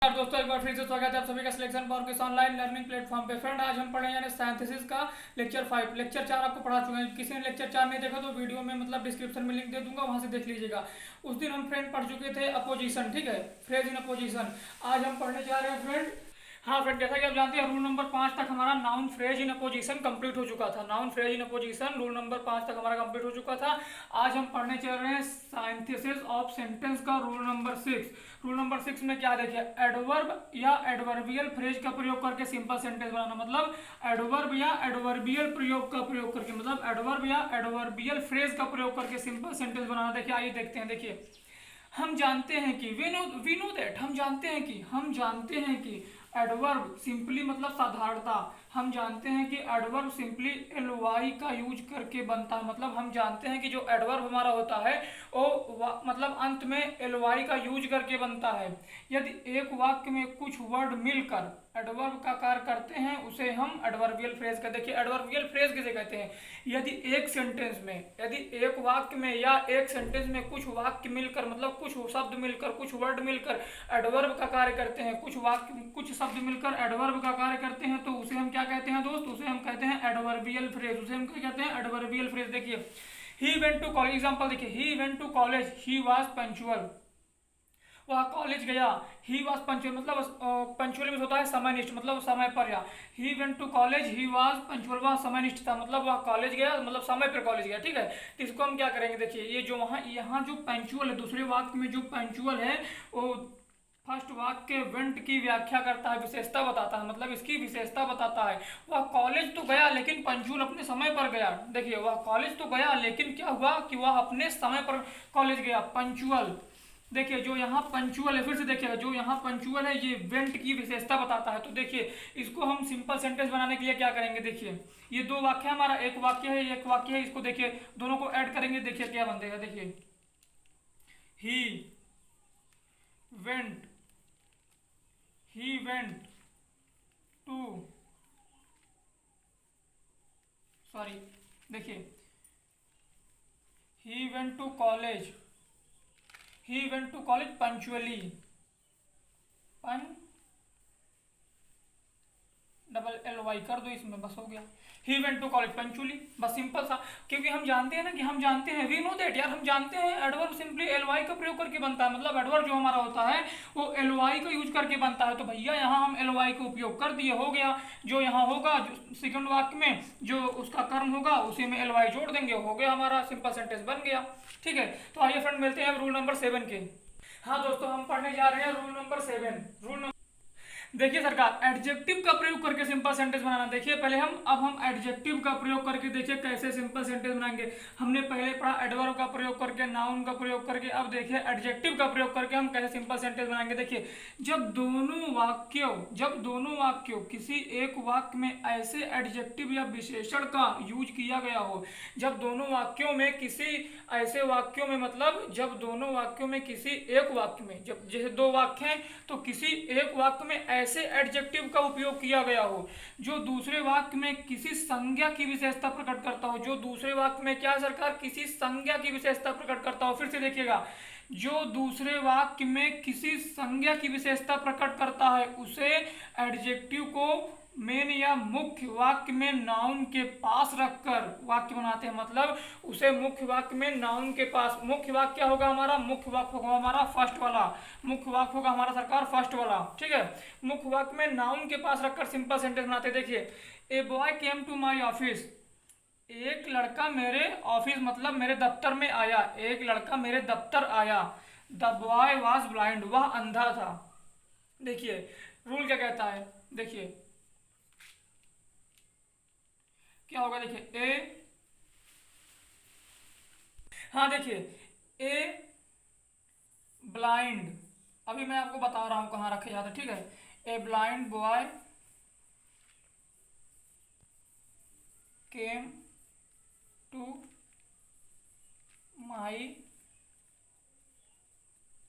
दोस्तों एक बार फिर से स्वागत है आप सभी का सिलेक्शन फॉर किस ऑनलाइन लर्निंग प्लेटफॉर्म पे। फ्रेंड आज हम पढ़े यानी सिंथेसिस का लेक्चर 5। लेक्चर 4 आपको पढ़ा चुके हैं। किसी ने लेक्चर 4 नहीं देखा तो वीडियो में मतलब डिस्क्रिप्शन में लिंक दे दूंगा, वहां से देख लीजिएगा। उस दिन हम फ्रेंड पढ़ चुके थे अपोजिशन, ठीक है, फ्रेज इन अपोजिशन। आज हम पढ़ने जा रहे हैं फ्रेंड। हाँ फ्रेंड, जैसा कि आप जानते हैं रूल नंबर 5 तक हमारा noun phrase in opposition complete हो चुका था। Noun phrase in opposition rule number 5 तक हमारा कंप्लीट हो चुका था। आज हम पढ़ने चल रहे हैं सिंथेसिस ऑफ सेंटेंस का रूल नंबर 6। रूल नंबर 6 में क्या देखिए, एडवर्ब या एडवर्बियल फ्रेज का प्रयोग करके सिंपल सेंटेंस बनाना। मतलब एडवर्ब या एडवर्बियल प्रयोग का प्रयोग करके, मतलब एडवर्ब या एडवर्बियल फ्रेज का प्रयोग करके सिंपल सेंटेंस बनाना। देखिए आइए देखते हैं। देखिए हम जानते हैं कि वी नो दैट, हम जानते हैं कि एडवर्ब सिंपली मतलब साधारणता। हम जानते हैं कि एडवर्ब सिंपली एलवाई का यूज करके बनता है। मतलब हम जानते हैं कि जो एडवर्ब हमारा होता है वो मतलब अंत में एलवाई का यूज करके बनता है। यदि एक वाक्य में कुछ वर्ड मिलकर एडवर्ब का कार्य करते हैं उसे हम एडवर्बियल फ्रेज कहते हैं। देखिए एडवर्बियल फ्रेज किसे कहते हैं, यदि एक सेंटेंस में, यदि एक वाक्य में या एक सेंटेंस में कुछ वाक्य मिलकर मतलब कुछ शब्द मिलकर, कुछ वर्ड मिलकर एडवर्ब का कार्य करते हैं, कुछ वाक्य कुछ शब्द मिलकर एडवर्ब का कार्य करते हैं, तो उसे हम क्या कहते हैं दोस्त, उसे हम कहते हैं एडवर्बियल फ्रेज। उसे हम क्या कहते हैं, एडवर्बियल फ्रेज। देखिए he went to college, example देखिए, he went to college, he was punctual, वह कॉलेज गया। ही वॉज पंक्चुअल मतलब पंक्चुअल में होता है समयनिष्ठ, मतलब समय पर या। He went to college, he was punctual, वह समयनिष्ठ था, मतलब वह कॉलेज गया मतलब समय पर कॉलेज गया, ठीक है। तो इसको हम क्या करेंगे, देखिए ये जो वहाँ यहाँ जो पंक्चुअल है, दूसरे वाक्य में जो पंक्चुअल है वो फर्स्ट वाक्य वेंट की व्याख्या करता है, विशेषता बताता है, मतलब इसकी विशेषता बताता है। वह कॉलेज तो गया लेकिन पंक्चुअल अपने समय पर गया। देखिए वह कॉलेज तो गया लेकिन क्या हुआ कि वह अपने समय पर कॉलेज गया, पंक्चुअल। देखिए जो यहाँ पंक्चुअल है, फिर से देखिएगा, जो यहाँ पंक्चुअल है ये वेंट की विशेषता बताता है। तो देखिए इसको हम सिंपल सेंटेंस बनाने के लिए क्या करेंगे, देखिए ये दो वाक्य हमारा, एक वाक्य है एक वाक्य है, इसको देखिए दोनों को ऐड करेंगे, देखिए क्या बनेगा। देखिए he went, he went to, sorry देखिए he went to college, he went to college punctually, पन डबल एल वाई कर दो इसमें, बस हो गया। He went to college punctually, बस सिंपल सा। क्योंकि हम जानते हैं ना कि हम जानते हैं, वी नो दैट यार, हम जानते हैं एडवर्ब सिंपली एल वाई का प्रयोग करके बनता है। मतलब एडवर्ब जो हमारा होता है वो एल वाई का यूज करके बनता है। तो भैया यहाँ हम एल वाई का उपयोग कर दिए, हो गया। जो यहाँ होगा जो सेकंड वाक्य में जो उसका कर्म होगा उसी में एल वाई जोड़ देंगे, हो गया हमारा सिंपल सेंटेंस बन गया, ठीक है। तो आइए फ्रेंड मिलते हैं रूल नंबर 7 के। हाँ दोस्तों हम पढ़ने जा रहे हैं रूल नंबर 7। रूल देखिए सरकार, एडजेक्टिव का प्रयोग करके सिंपल सेंटेंस बनाना। देखिए पहले अब हम एडजेक्टिव का प्रयोग करके देखिए कैसे सिंपल सेंटेंस बनाएंगे। हमने पहले पढ़ा एडवर्ब का प्रयोग करके, नाउन का प्रयोग करके, अब देखिए एडजेक्टिव का प्रयोग करके हम कैसे सिंपल सेंटेंस बनाएंगे। देखिए जब दोनों वाक्यों किसी एक वाक्य में ऐसे एडजेक्टिव या विशेषण का यूज किया गया हो, जब दोनों वाक्यों में किसी ऐसे वाक्यों में, मतलब जब दोनों वाक्यों में किसी एक वाक्य में, जब जैसे दो वाक्य हैं तो किसी एक वाक्य में ऐसे एडजेक्टिव का उपयोग किया गया हो जो दूसरे वाक्य में किसी संज्ञा की विशेषता प्रकट करता हो। जो दूसरे वाक्य में क्या सरकार, किसी संज्ञा की विशेषता प्रकट करता हो। फिर से देखिएगा, जो दूसरे वाक्य में किसी संज्ञा की विशेषता प्रकट करता है उसे एडजेक्टिव को मेन या मुख्य वाक्य में नाउन के पास रखकर वाक्य बनाते हैं। मतलब उसे मुख्य वाक्य में नाउन के पास, मुख्य वाक्य क्या होगा हमारा, मुख्य वाक्य होगा हमारा फर्स्ट वाला, मुख्य वाक्य होगा हमारा सरकार फर्स्ट वाला, ठीक है। मुख्य वाक्य में नाउन के पास रखकर सिंपल सेंटेंस बनाते हैं। देखिए a boy came to my office, एक लड़का मेरे ऑफिस मतलब मेरे दफ्तर में आया, एक लड़का मेरे दफ्तर आया। द बॉय वॉज ब्लाइंड, वह अंधा था। देखिए रूल क्या कहता है, देखिए क्या होगा, देखिए ए, हाँ देखिए ए ब्लाइंड, अभी मैं आपको बता रहा हूं कहाँ रखे जाते, ठीक है। A blind boy came to my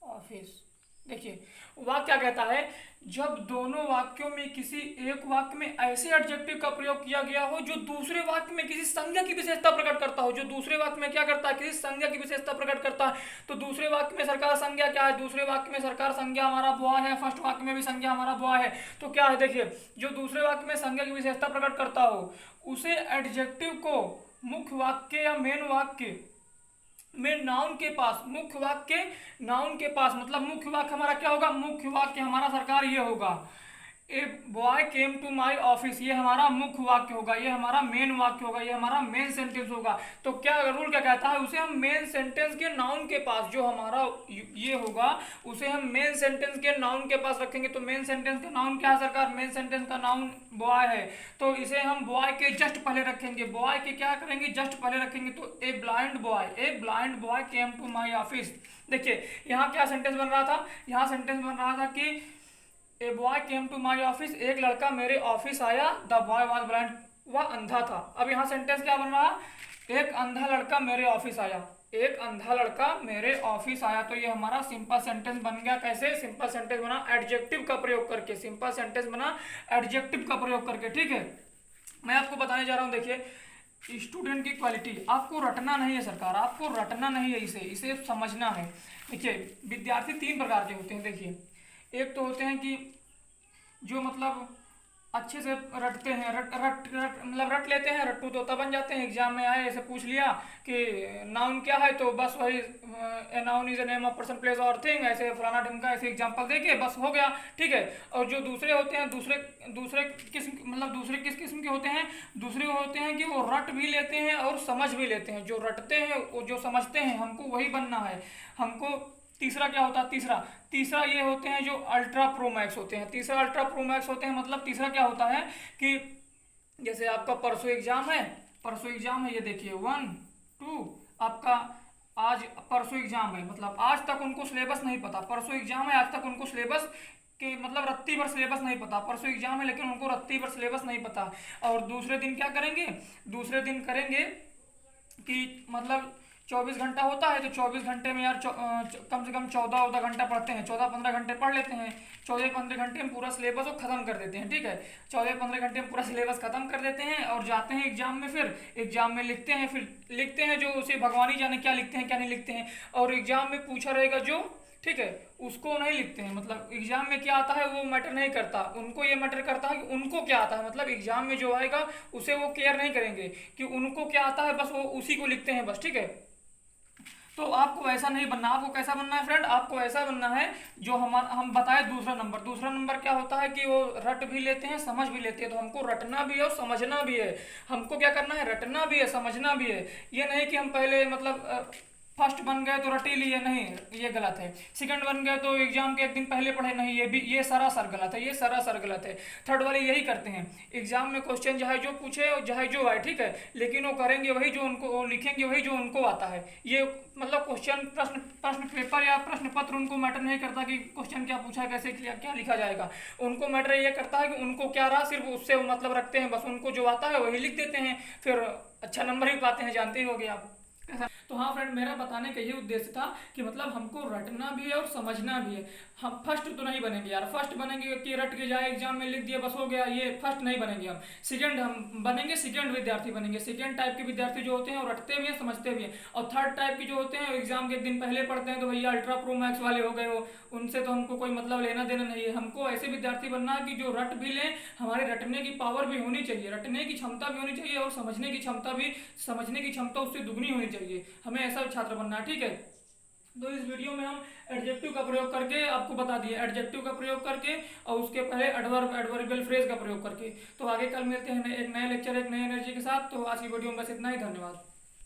office. देखिए वह क्या कहता है, जब दोनों वाक्यों में किसी एक वाक्य में ऐसे एडजेक्टिव का प्रयोग किया गया हो जो दूसरे वाक्य में किसी संज्ञा की विशेषता प्रकट करता हो, जो दूसरे वाक्य में क्या करता है, किसी संज्ञा की विशेषता प्रकट करता है। तो दूसरे वाक्य में सरकार संज्ञा क्या है, दूसरे वाक्य में सरकार संज्ञा हमारा बॉय है, फर्स्ट वाक्य में भी संज्ञा हमारा बॉय है। तो क्या है देखिए, जो दूसरे वाक्य में संज्ञा की विशेषता प्रकट करता हो उसे एडजेक्टिव को मुख्य वाक्य या मेन वाक्य में नाउन के पास, मुख्य वाक्य नाउन के पास, मतलब मुख्य वाक्य हमारा क्या होगा, मुख्य वाक्य हमारा सरकार ये होगा, a boy came to my office, ये हमारा मुख्य वाक्य होगा, ये हमारा मेन वाक्य होगा, ये हमारा मेन सेंटेंस होगा। तो क्या रूल क्या कहता है, उसे हम मेन सेंटेंस के नाउन के पास, जो हमारा ये होगा उसे हम मेन सेंटेंस के नाउन के पास रखेंगे। तो मेन सेंटेंस का नाउन क्या है सरकार, मेन सेंटेंस का नाउन बॉय है, तो इसे हम बॉय के जस्ट पहले रखेंगे, बॉय के क्या करेंगे, जस्ट पहले रखेंगे। तो a blind boy came to my office. देखिए यहाँ क्या सेंटेंस बन रहा था, यहाँ सेंटेंस बन रहा था कि a boy came to my office, एक लड़का मेरे ऑफिस आया, द बॉय वॉज ब्लाइंड, वह अंधा था। अब यहाँ सेंटेंस क्या बन रहा, एक अंधा लड़का मेरे ऑफिस आया, एक अंधा लड़का मेरे ऑफिस आया। तो ये हमारा सिंपल सेंटेंस बन गया। कैसे सिंपल सेंटेंस बना, एडजेक्टिव का प्रयोग करके, सिंपल सेंटेंस बना एडजेक्टिव का प्रयोग करके। ठीक है, मैं आपको बताने जा रहा हूँ, देखिए स्टूडेंट की क्वालिटी, आपको रटना नहीं है सरकार, आपको रटना नहीं है, इसे समझना है। देखिए विद्यार्थी तीन प्रकार के होते हैं। देखिए एक तो होते हैं कि जो मतलब अच्छे से रटते हैं, मतलब रट लेते हैं, रट्टू तोता बन जाते हैं। एग्जाम में आए ऐसे पूछ लिया कि नाउन क्या है, तो बस वही a noun is a name of person place और थिंग, ऐसे फलाना ढिमका ऐसे एग्जाम्पल देके बस हो गया। ठीक है, और जो दूसरे होते हैं, दूसरे किस्म, मतलब दूसरे किस किस्म के होते हैं, दूसरे होते हैं कि वो रट भी लेते हैं और समझ भी लेते हैं। जो रटते हैं, वो जो समझते हैं, हमको वही बनना है हमको। तीसरा क्या होता है, तीसरा ये होते हैं जो अल्ट्रा प्रो मैक्स होते हैं। तीसरा अल्ट्रा प्रो मैक्स होते हैं, मतलब तीसरा क्या होता है कि जैसे आपका परसों एग्जाम है, ये देखिए 1 2, आपका आज परसों एग्जाम है, मतलब आज तक उनको सिलेबस नहीं पता, परसों एग्जाम है, आज तक उनको सिलेबस कि मतलब रत्ती भर सिलेबस नहीं पता, परसों एग्जाम है लेकिन उनको रत्ती भर सिलेबस नहीं पता। और दूसरे दिन क्या करेंगे, दूसरे दिन करेंगे कि मतलब 24 घंटा होता है, तो 24 घंटे में यार कम से कम 14 घंटा पढ़ते हैं, 14-15 घंटे पढ़ लेते हैं, 14-15 घंटे में पूरा सिलेबस को खत्म कर देते हैं। ठीक है, 14-15 घंटे में पूरा सिलेबस खत्म कर देते हैं और जाते हैं एग्जाम में, फिर एग्जाम में लिखते हैं, फिर लिखते हैं जो उसे भगवान ही जाने क्या लिखते हैं क्या नहीं लिखते हैं। और एग्जाम में पूछा रहेगा जो, ठीक है, उसको नहीं लिखते हैं, मतलब एग्जाम में क्या आता है वो मैटर नहीं करता, उनको ये मैटर करता है कि उनको क्या आता है, मतलब एग्जाम में जो आएगा उसे वो केयर नहीं करेंगे कि उनको क्या आता है, बस वो उसी को लिखते हैं बस। ठीक है, तो आपको ऐसा नहीं बनना। आपको कैसा बनना है फ्रेंड, आपको ऐसा बनना है जो हम बताए। दूसरा नंबर क्या होता है कि वो रट भी लेते हैं, समझ भी लेते हैं। तो हमको रटना भी है और समझना भी है। हमको क्या करना है, रटना भी है, समझना भी है। ये नहीं कि हम पहले मतलब फर्स्ट बन गए तो रट ही लिए, नहीं, ये गलत है। सेकंड बन गए तो एग्जाम के एक दिन पहले पढ़े, नहीं, ये सरासर गलत है, ये सरासर गलत है। थर्ड वाले यही करते हैं, एग्जाम में क्वेश्चन चाहे जो पूछे चाहे जो आए, ठीक है, लेकिन वो करेंगे वही जो उनको, लिखेंगे वही जो उनको आता है। ये मतलब क्वेश्चन प्रश्न पेपर या प्रश्न पत्र उनको मैटर नहीं करता कि क्वेश्चन क्या पूछा है, कैसे क्या लिखा जाएगा। उनको मैटर ये करता है कि उनको क्या रहा, सिर्फ उससे मतलब रखते हैं, बस उनको जो आता है वही लिख देते हैं, फिर अच्छा नंबर ही पाते हैं, जानते ही होंगे आप। तो हाँ फ्रेंड, मेरा बताने का ये उद्देश्य था कि मतलब हमको रटना भी है और समझना भी है। हम फर्स्ट तो नहीं बनेंगे यार, फर्स्ट बनेंगे कि रट के जाए एग्जाम में लिख दिया बस हो गया, ये फर्स्ट नहीं बनेंगे हम। सेकंड हम बनेंगे, सेकंड विद्यार्थी बनेंगे। सेकंड टाइप के विद्यार्थी जो होते हैं वो रटते भी हैं, समझते भी हैं। और थर्ड टाइप के जो होते हैं एग्जाम के एक दिन पहले पढ़ते हैं, तो भैया अल्ट्रा प्रो मैक्स वाले हो गए हो, उनसे तो हमको कोई मतलब लेना देना नहीं है। हमको ऐसे विद्यार्थी बनना है कि जो रट भी लें, हमारे रटने की पावर भी होनी चाहिए, रटने की क्षमता भी होनी चाहिए, और समझने की क्षमता उससे दुगनी होनी चाहिए। हमें ऐसा छात्र बनना है। ठीक है, तो इस वीडियो में हम एडजेक्टिव का प्रयोग करके आपको बता दिए, एडजेक्टिव का प्रयोग करके और उसके पहले एडवर्बियल फ्रेज का प्रयोग करके। तो आगे कल मिलते हैं एक नए लेक्चर, एक नई एनर्जी के साथ। तो आज की वीडियो में बस इतना ही, धन्यवाद।